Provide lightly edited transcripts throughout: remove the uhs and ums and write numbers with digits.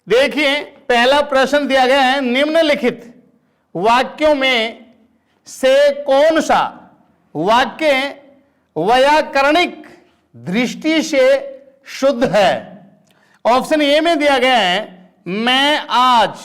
देखिए पहला प्रश्न दिया गया है, निम्नलिखित वाक्यों में से कौन सा वाक्य व्याकरणिक दृष्टि से शुद्ध है। ऑप्शन ए में दिया गया है, मैं आज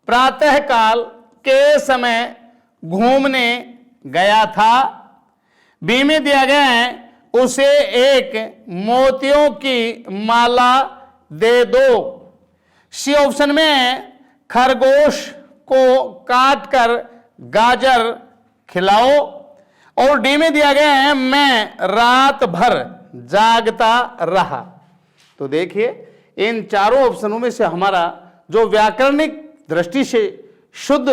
प्रातःकाल के समय घूमने गया था। बी में दिया गया है, उसे एक मोतियों की माला दे दो। सी ऑप्शन में है, खरगोश को काटकर गाजर खिलाओ। और डी में दिया गया है, मैं रात भर जागता रहा। तो देखिए इन चारों ऑप्शनों में से हमारा जो व्याकरणिक दृष्टि से शुद्ध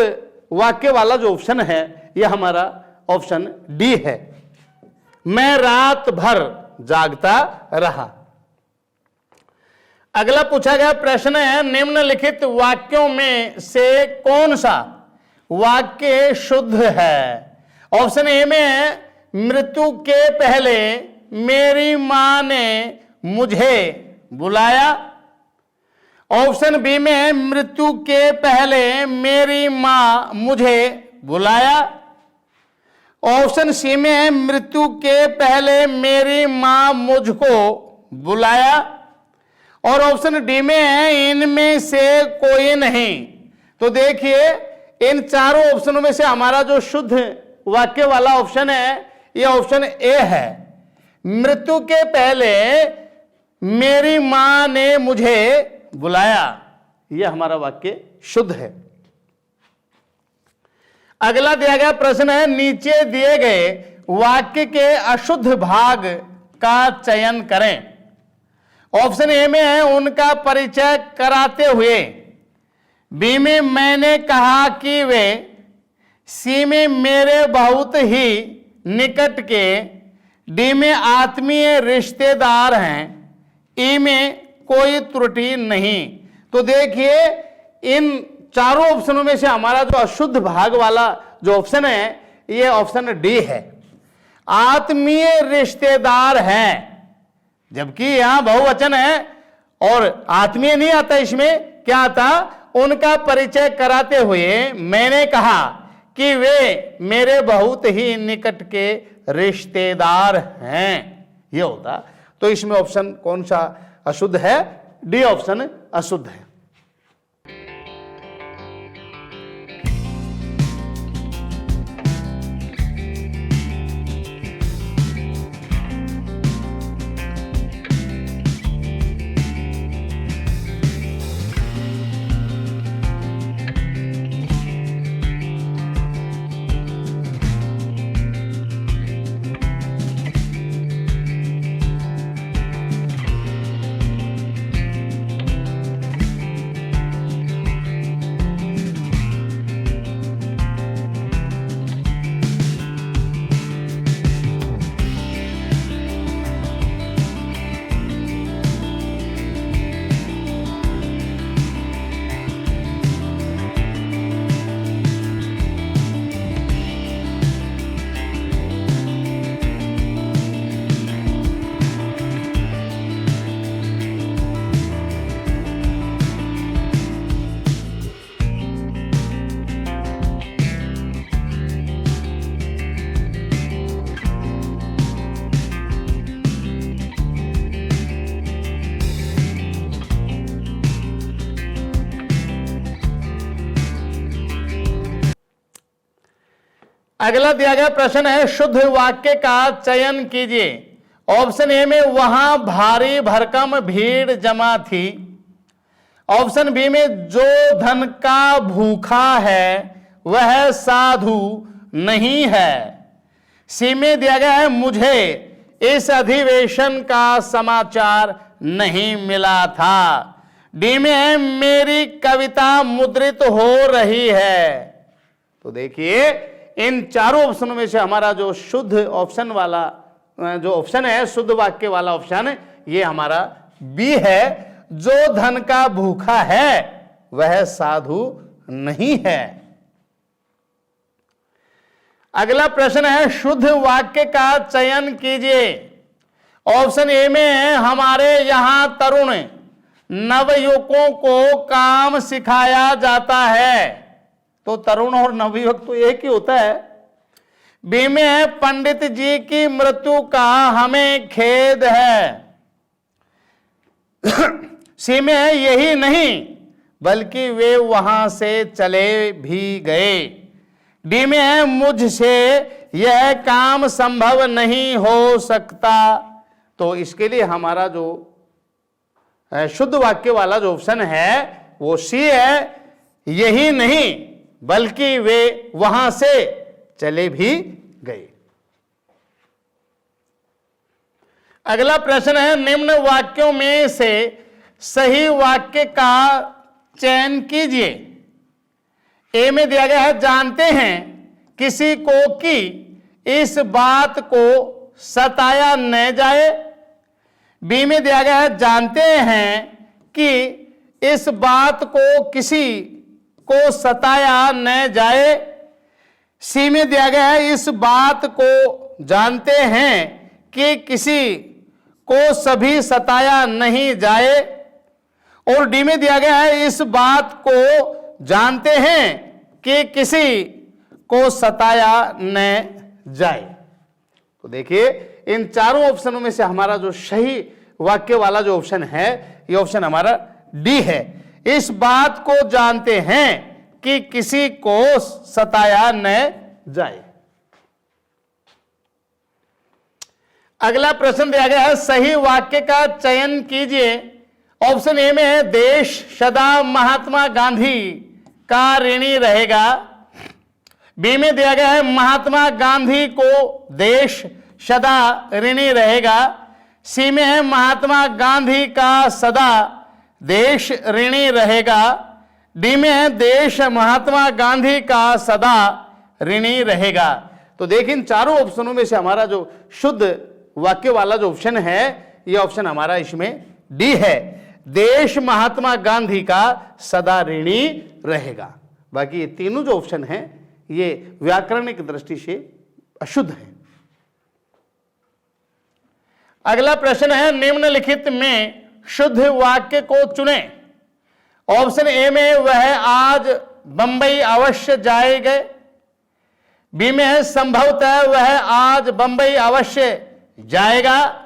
वाक्य वाला जो ऑप्शन है यह हमारा ऑप्शन डी है, मैं रात भर जागता रहा। अगला पूछा गया प्रश्न है, निम्नलिखित वाक्यों में से कौन सा वाक्य शुद्ध है। ऑप्शन ए में है, मृत्यु के पहले मेरी मां ने मुझे बुलाया। ऑप्शन बी में है, मृत्यु के पहले मेरी मां मुझे बुलाया। ऑप्शन सी में है, मृत्यु के पहले मेरी मां मुझको बुलाया। और ऑप्शन डी में है, इनमें से कोई नहीं। तो देखिए इन चारों ऑप्शनों में से हमारा जो शुद्ध वाक्य वाला ऑप्शन है यह ऑप्शन ए है, मृत्यु के पहले मेरी मां ने मुझे बुलाया। यह हमारा वाक्य शुद्ध है। अगला दिया गया प्रश्न है, नीचे दिए गए वाक्य के अशुद्ध भाग का चयन करें। ऑप्शन ए में है, उनका परिचय कराते हुए। बी में, मैंने कहा कि वे। सी में, मेरे बहुत ही निकट के। डी में, आत्मीय रिश्तेदार हैं। ई में, कोई त्रुटि नहीं। तो देखिए इन चारों ऑप्शनों में से हमारा जो अशुद्ध भाग वाला जो ऑप्शन है यह ऑप्शन डी है, आत्मीय रिश्तेदार हैं। जबकि यहां बहुवचन है और आत्मीय नहीं आता, इसमें क्या आता, उनका परिचय कराते हुए मैंने कहा कि वे मेरे बहुत ही निकट के रिश्तेदार हैं, ये होता। तो इसमें ऑप्शन कौन सा अशुद्ध है, डी ऑप्शन अशुद्ध है। अगला दिया गया प्रश्न है, शुद्ध वाक्य का चयन कीजिए। ऑप्शन ए में, वहां भारी भरकम भीड़ जमा थी। ऑप्शन बी में, जो धन का भूखा है वह साधु नहीं है। सी में दिया गया है, मुझे इस अधिवेशन का समाचार नहीं मिला था। डी में है, मेरी कविता मुद्रित हो रही है। तो देखिए इन चारों ऑप्शनों में से हमारा जो शुद्ध ऑप्शन वाला जो ऑप्शन है, शुद्ध वाक्य वाला ऑप्शन, ये हमारा बी है, जो धन का भूखा है वह साधु नहीं है। अगला प्रश्न है, शुद्ध वाक्य का चयन कीजिए। ऑप्शन ए में है, हमारे यहां तरुण नवयुवकों को काम सिखाया जाता है। तो तरुण और नवयुवक तो एक ही होता है। बी में है पंडित जी की मृत्यु का हमें खेद है। सी में है यही नहीं बल्कि वे वहां से चले भी गए। डी में है मुझसे यह काम संभव नहीं हो सकता। तो इसके लिए हमारा जो शुद्ध वाक्य वाला जो ऑप्शन है वो सी है, यही नहीं बल्कि वे वहां से चले भी गए। अगला प्रश्न है निम्न वाक्यों में से सही वाक्य का चयन कीजिए। ए में दिया गया है जानते हैं किसी को कि इस बात को सताया न जाए। बी में दिया गया है जानते हैं कि इस बात को किसी को सताया न जाए। सी में दिया गया है इस बात को जानते हैं कि किसी को सभी सताया नहीं जाए। और डी में दिया गया है इस बात को जानते हैं कि किसी को सताया न जाए। तो देखिए इन चारों ऑप्शनों में से हमारा जो सही वाक्य वाला जो ऑप्शन है ये ऑप्शन हमारा डी है। इस बात को जानते हैं कि किसी को सताया न जाए। अगला प्रश्न दिया गया है सही वाक्य का चयन कीजिए। ऑप्शन ए में है देश सदा महात्मा गांधी का ऋणी रहेगा। बी में दिया गया है महात्मा गांधी को देश सदा ऋणी रहेगा। सी में है महात्मा गांधी का सदा देश ऋणी रहेगा। डी में है देश महात्मा गांधी का सदा ऋणी रहेगा। तो देखिए इन चारों ऑप्शनों में से हमारा जो शुद्ध वाक्य वाला जो ऑप्शन है ये ऑप्शन हमारा इसमें डी है, देश महात्मा गांधी का सदा ऋणी रहेगा। बाकी ये तीनों जो ऑप्शन हैं ये व्याकरणिक दृष्टि से अशुद्ध है। अगला प्रश्न है निम्नलिखित में शुद्ध वाक्य को चुनें। ऑप्शन ए में वह आज बंबई अवश्य जाएंगे। बी में है संभवतः वह आज बंबई अवश्य जाएगा।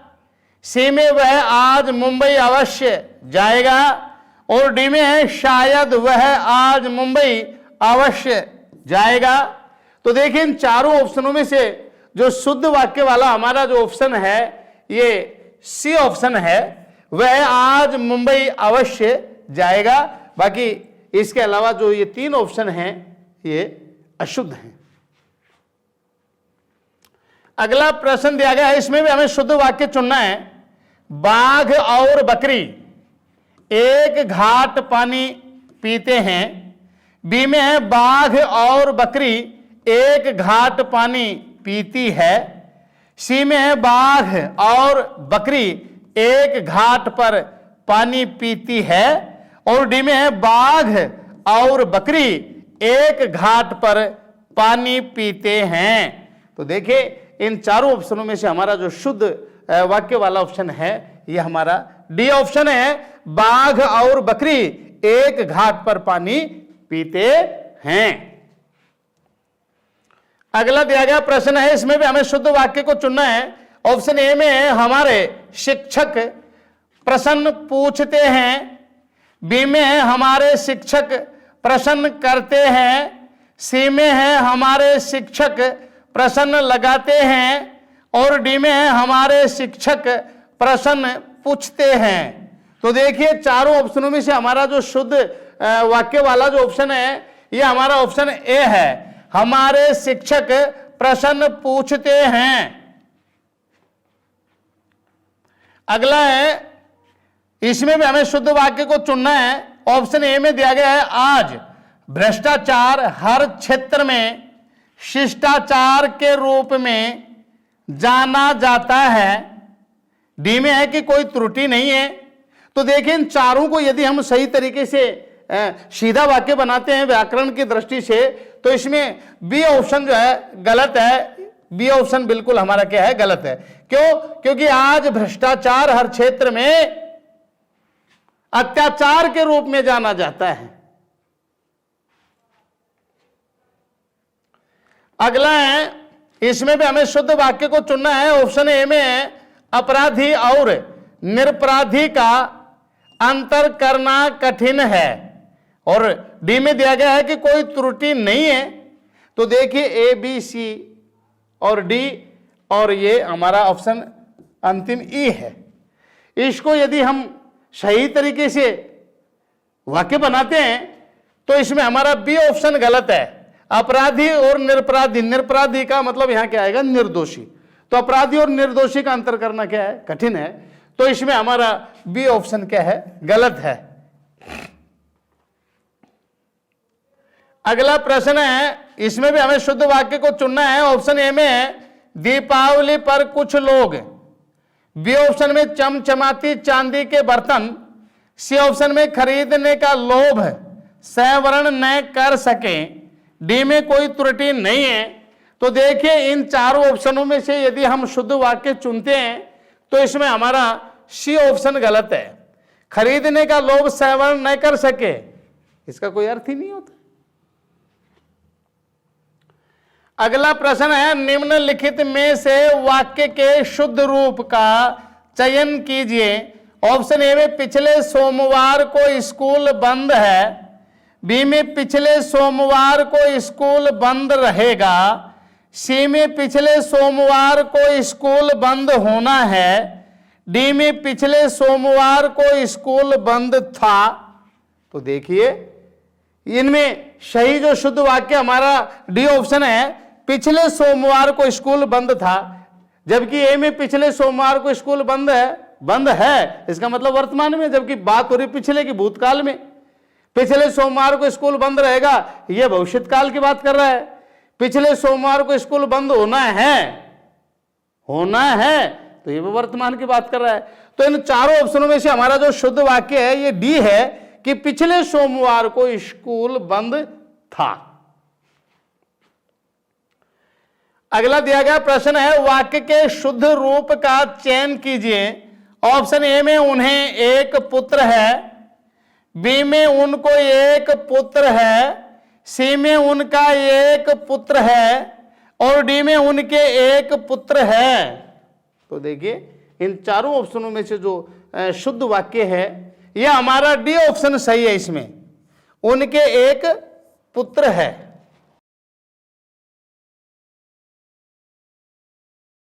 सी में वह आज मुंबई अवश्य जाएगा। और डी में है शायद वह आज मुंबई अवश्य जाएगा। तो देखिए इन चारों ऑप्शनों में से जो शुद्ध वाक्य वाला हमारा जो ऑप्शन है ये सी ऑप्शन है, वह आज मुंबई अवश्य जाएगा। बाकी इसके अलावा जो ये तीन ऑप्शन हैं ये अशुद्ध हैं। अगला प्रश्न दिया गया है इसमें भी हमें शुद्ध वाक्य चुनना है। बाघ और बकरी एक घाट पानी पीते हैं। बी में है बाघ और बकरी एक घाट पानी पीती है। सी में है बाघ और बकरी एक घाट पर पानी पीती है। और डी में है बाघ और बकरी एक घाट पर पानी पीते हैं। तो देखिए इन चारों ऑप्शनों में से हमारा जो शुद्ध वाक्य वाला ऑप्शन है ये हमारा डी ऑप्शन है, बाघ और बकरी एक घाट पर पानी पीते हैं। अगला दिया गया प्रश्न है इसमें भी हमें शुद्ध वाक्य को चुनना है। ऑप्शन ए में है हमारे शिक्षक प्रश्न पूछते हैं। बी में है हमारे शिक्षक प्रश्न करते हैं। सी में है हमारे शिक्षक प्रश्न लगाते हैं। और डी में है हमारे शिक्षक प्रश्न पूछते हैं। तो देखिए चारों ऑप्शनों में से हमारा जो शुद्ध वाक्य वाला जो ऑप्शन है ये हमारा ऑप्शन ए है, हमारे शिक्षक प्रश्न पूछते हैं। अगला है इसमें भी हमें शुद्ध वाक्य को चुनना है। ऑप्शन ए में दिया गया है आज भ्रष्टाचार हर क्षेत्र में शिष्टाचार के रूप में जाना जाता है। डी में है कि कोई त्रुटि नहीं है। तो देखिए इन चारों को यदि हम सही तरीके से सीधा वाक्य बनाते हैं व्याकरण की दृष्टि से तो इसमें बी ऑप्शन जो है गलत है। बी ऑप्शन बिल्कुल हमारा क्या है, गलत है। क्यों? क्योंकि आज भ्रष्टाचार हर क्षेत्र में अत्याचार के रूप में जाना जाता है। अगला है, इसमें भी हमें शुद्ध वाक्य को चुनना है। ऑप्शन ए में अपराधी और निरपराधी का अंतर करना कठिन है, और डी में दिया गया है कि कोई त्रुटि नहीं है। तो देखिए ए बी सी और डी, और ये हमारा ऑप्शन अंतिम ई है। इसको यदि हम सही तरीके से वाक्य बनाते हैं तो इसमें हमारा बी ऑप्शन गलत है। अपराधी और निरपराधी, निरपराधी का मतलब यहां क्या आएगा, निर्दोषी। तो अपराधी और निर्दोषी का अंतर करना क्या है, कठिन है। तो इसमें हमारा बी ऑप्शन क्या है, गलत है। अगला प्रश्न है, इसमें भी हमें शुद्ध वाक्य को चुनना है। ऑप्शन ए में दीपावली पर कुछ लोग, बी ऑप्शन में चमचमाती चांदी के बर्तन, सी ऑप्शन में खरीदने का लोभ सहवर्ण न कर सके, डी में कोई त्रुटि नहीं है। तो देखिए इन चारों ऑप्शनों में से यदि हम शुद्ध वाक्य चुनते हैं तो इसमें हमारा सी ऑप्शन गलत है। खरीदने का लोभ सहवर्ण न कर सके, इसका कोई अर्थ ही नहीं होता। अगला प्रश्न है, निम्नलिखित में से वाक्य के शुद्ध रूप का चयन कीजिए। ऑप्शन ए में पिछले सोमवार को स्कूल बंद है, बी में पिछले सोमवार को स्कूल बंद रहेगा, सी में पिछले सोमवार को स्कूल बंद होना है, डी में पिछले सोमवार को स्कूल बंद था। तो देखिए इनमें सही जो शुद्ध वाक्य हमारा डी ऑप्शन है, पिछले सोमवार को स्कूल बंद था, जबकि ए में पिछले सोमवार को स्कूल बंद है, इसका मतलब वर्तमान में, जबकि बात हो रही पिछले की, भूतकाल में। पिछले सोमवार को स्कूल बंद रहेगा, यह भविष्यत काल की बात कर रहा है। पिछले सोमवार को स्कूल बंद होना है, तो ये वर्तमान की बात कर रहा है। तो इन चारों ऑप्शनों में से हमारा जो शुद्ध वाक्य है ये डी है कि पिछले सोमवार को स्कूल बंद था। अगला दिया गया प्रश्न है, वाक्य के शुद्ध रूप का चयन कीजिए। ऑप्शन ए में उन्हें एक पुत्र है, बी में उनको एक पुत्र है, सी में उनका एक पुत्र है, और डी में उनके एक पुत्र है। तो देखिए इन चारों ऑप्शनों में से जो शुद्ध वाक्य है यह हमारा डी ऑप्शन सही है। इसमें उनके एक पुत्र है।